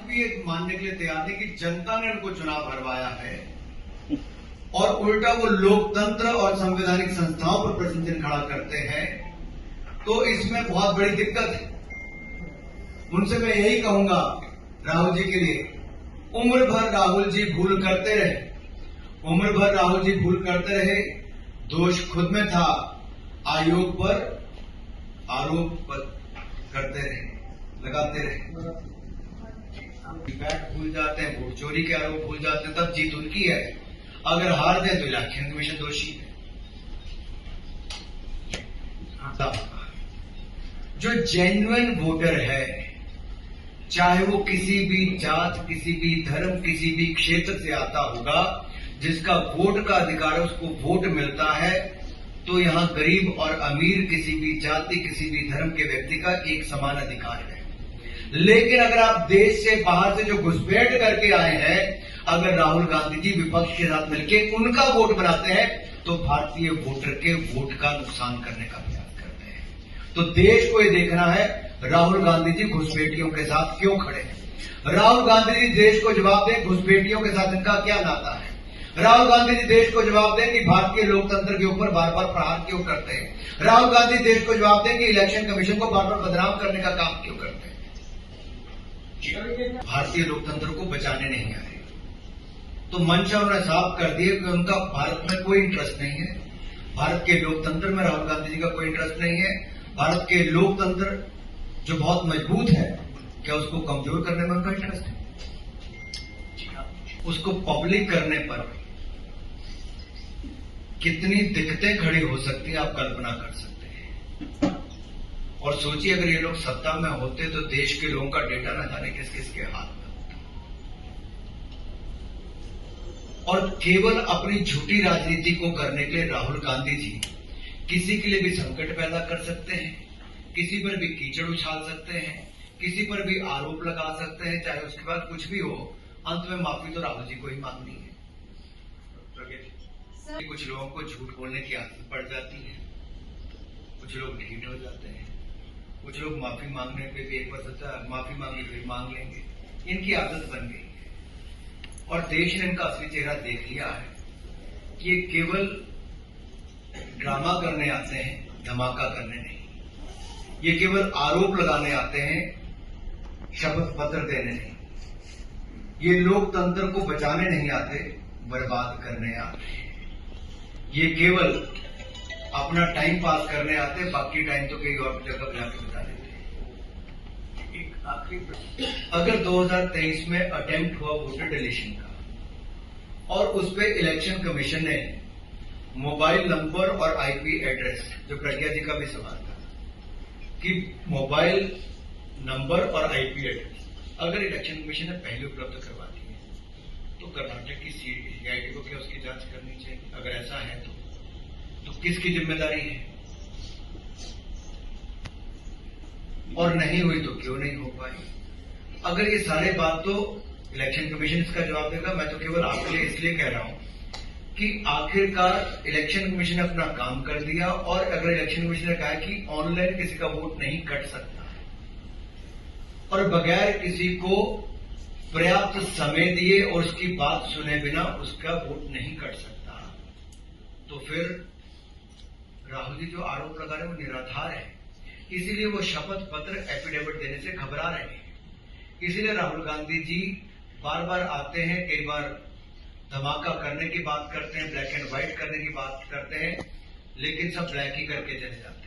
भी ये मानने के लिए तैयार नहीं कि जनता ने उनको चुनाव हरवाया है और उल्टा वो लोकतंत्र और संवैधानिक संस्थाओं पर प्रश्न चिन्ह खड़ा करते हैं, तो इसमें बहुत बड़ी दिक्कत है। उनसे मैं यही कहूंगा राहुल जी के लिए, उम्र भर राहुल जी भूल करते रहे, उम्र भर राहुल जी भूल करते रहे, दोष खुद में था, आयोग पर आरोप करते रहे, लगाते रहे, भूल जाते हैं, वोट चोरी के आरोप भूल जाते हैं, तब जीत उनकी है। अगर हार दे तो इलेक्शन कमीशन दोषी है। जो जेन्युइन वोटर है, चाहे वो किसी भी जात, किसी भी धर्म, किसी भी क्षेत्र से आता होगा, जिसका वोट का अधिकार है, उसको वोट मिलता है, तो यहां गरीब और अमीर, किसी भी जाति, किसी भी धर्म के व्यक्ति का एक समान अधिकार है। लेकिन अगर आप देश से बाहर से जो घुसपैठ करके आए हैं, अगर राहुल गांधी जी विपक्ष के साथ मिलकर उनका वोट बनाते हैं, तो भारतीय वोटर के वोट का नुकसान करने का प्रयास करते हैं। तो देश को ये देखना है राहुल गांधी जी घुसपैठियों के साथ क्यों खड़े हैं। राहुल गांधी जी देश को जवाब दें घुसपैठियों के साथ इनका क्या नाता है। राहुल गांधी जी देश को जवाब दें कि भारतीय लोकतंत्र के ऊपर बार बार प्रहार क्यों करते हैं। राहुल गांधी देश को जवाब दें कि इलेक्शन कमीशन को बार बार बदनाम करने का काम क्यों करते हैं। भारतीय लोकतंत्र को बचाने नहीं आए, तो मंशा उन्होंने साफ कर दिया कि उनका भारत में कोई इंटरेस्ट नहीं है। भारत के लोकतंत्र में राहुल गांधी जी का कोई इंटरेस्ट नहीं है। भारत के लोकतंत्र जो बहुत मजबूत है, क्या उसको कमजोर करने में उनका इंटरेस्ट है? उसको पब्लिक करने पर कितनी दिक्कतें खड़ी हो सकती है, आप कल्पना कर सकते हैं। और सोचिए अगर ये लोग सत्ता में होते तो देश के लोगों का डेटा न जाने किस किस के हाथ में होता। और केवल अपनी झूठी राजनीति को करने के लिए राहुल गांधी जी किसी के लिए भी संकट पैदा कर सकते हैं, किसी पर भी कीचड़ उछाल सकते हैं, किसी पर भी आरोप लगा सकते हैं, चाहे उसके बाद कुछ भी हो, अंत में माफी तो राहुल जी को ही मांगनी है। कुछ लोगों को झूठ बोलने की आदत पड़ जाती है, कुछ लोग ढीठ हो जाते हैं, कुछ लोग माफी मांगने पे भी एक बार सोचा माफी मांगी फिर मांग लेंगे, इनकी आदत बन गई है। और देश ने इनका असली चेहरा देख लिया है कि ये केवल ड्रामा करने आते हैं, धमाका करने नहीं। ये केवल आरोप लगाने आते हैं, शपथ पत्र देने नहीं। ये लोकतंत्र को बचाने नहीं आते, बर्बाद करने आते हैं। ये केवल अपना टाइम पास करने आते, बाकी टाइम तो कहीं और जगह जाके बिता देते हैं। एक आखिरी, अगर 2023 में अटेम्प्ट हुआ वोटर डिलीशन का और उस पर इलेक्शन कमीशन ने मोबाइल नंबर और आईपी एड्रेस, जो प्रज्ञा जी का भी सवाल था कि मोबाइल नंबर और आईपी एड्रेस अगर इलेक्शन कमीशन ने पहले उपलब्ध करवा दिए, तो कर्नाटक की सीआईडी को क्या उसकी जांच करनी चाहिए? अगर ऐसा है तो किसकी जिम्मेदारी है? और नहीं हुई तो क्यों नहीं हो पाई? अगर ये सारे बात तो इलेक्शन कमीशन इसका जवाब देगा। मैं तो केवल आपके लिए इसलिए कह रहा हूं कि आखिरकार इलेक्शन कमीशन ने अपना काम कर दिया, और अगर इलेक्शन कमीशन ने कहा कि ऑनलाइन किसी का वोट नहीं कट सकता है और बगैर किसी को पर्याप्त समय दिए और उसकी बात सुने बिना उसका वोट नहीं कट सकता, तो फिर राहुल जी जो आरोप लगा रहे हैं वो निराधार है। इसीलिए वो शपथ पत्र एफिडेविट देने से घबरा रहे हैं। इसीलिए राहुल गांधी जी बार बार आते हैं, कई बार धमाका करने की बात करते हैं, ब्लैक एंड व्हाइट करने की बात करते हैं, लेकिन सब ब्लैक ही करके चले जाते हैं।